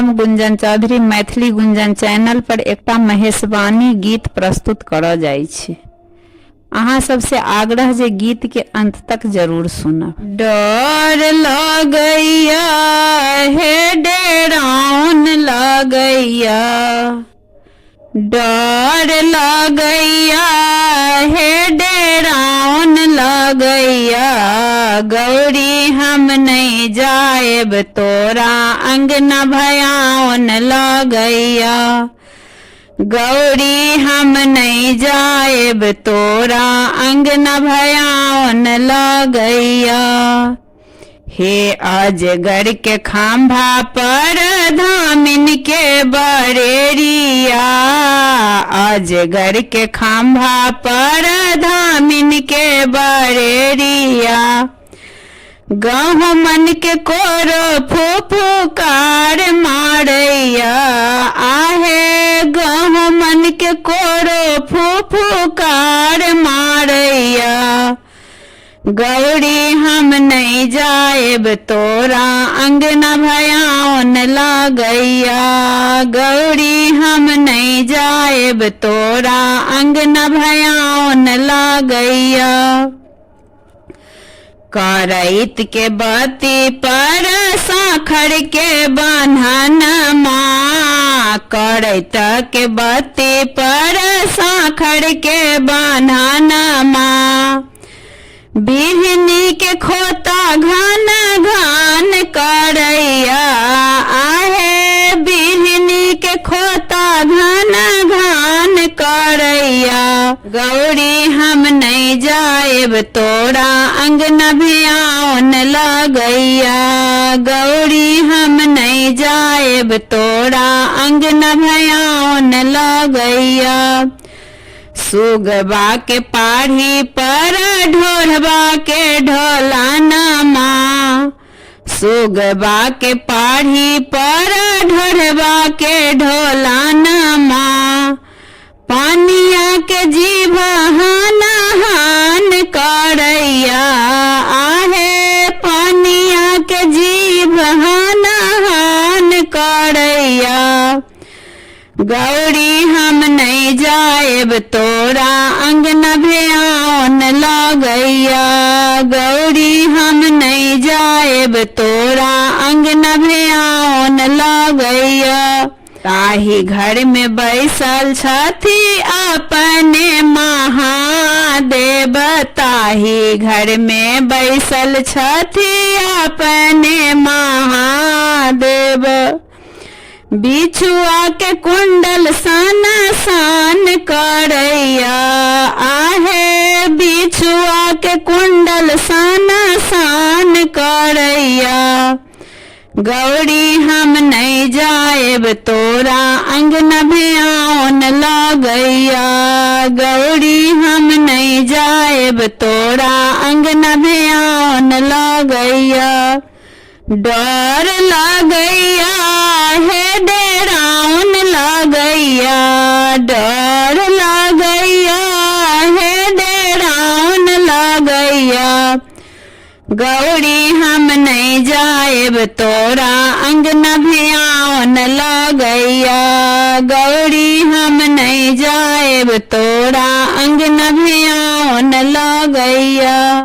हम गुंजन चौधरी मैथिली गुंजन चैनल पर एकटा महेशवाणी गीत प्रस्तुत करऽ जाइ छी। अहाँ सबसे आग्रह जे गीत के अंत तक जरूर सुनब। डर लगैया हे डेराउन लगैया, डर लगैया हे डेराउन लगैया, गौरी हम नहीं जाएब तोरा अंगना भयाउन लगैया, गौरी हम नहीं जाएब तोरा अंगना भयाउन लगैया। हे अजगर के खंभा पर धामिन के बरेरिया, अजगर के खंभा पर धामिन के बरेरिया, गहूँ मन के कोरो फुफुकार मारैया, आहे गहूँ मन के कोरो फुफुकार मारैया, गौरी हम नहीं जाएब तोरा अंगना भयाउन लगैया, गौरी हम नहीं जाएब तोरा अंगना भयाउन लगैया। करैत के बत्ती पर साखर के बंधन माँ, करैत के बत्ती पर साखर के बंधन माँ, बिहनी के खोता घन घन करैया, आहे बिहनी के खोता घन घन करैया, गौरी हम नहीं जाएब तोरा अंगना भयाउन लगैया, गौरी हम नहीं जाएब तोरा अंगना भयाउन लगैया। सुगबा के पाढ़ी पर ढोलबा के ढोलाना माँ, सुगबा के पाढ़ी पर ढोलबा के ढोलाना माँ, पानिया के जीभ हान हान करैया, आहे पानिया के जीभ हान हान करैया, गौरी हम नहीं जाएब तोरा अंगना भयाउन लगैया, गौरी हम नहीं जाएब तोरा अंगना भयाउन लगैया। ताही घर में बैसल छथि अपने महादेव, ताही घर में बैसल छथि अपने महादेव, बिछुआ के कुंडल सन सन करैया, आहे बिछुआ के कुंडल सन सन करैया, गौरी हम नहीं जाएब तोरा अंगना भयाउन लगैया, गौरी हम नहीं जाएब तोरा अंगना भयाउन लगैया। डर लगैया हे डेराउन लगैया, डर लगैया हे डेराउन लगैया, गौरी हम नहीं जाएब तोरा अंगना भयाउन लगैया, गौरी हम नहीं जाएब तोरा अंगना भयाउन लगैया।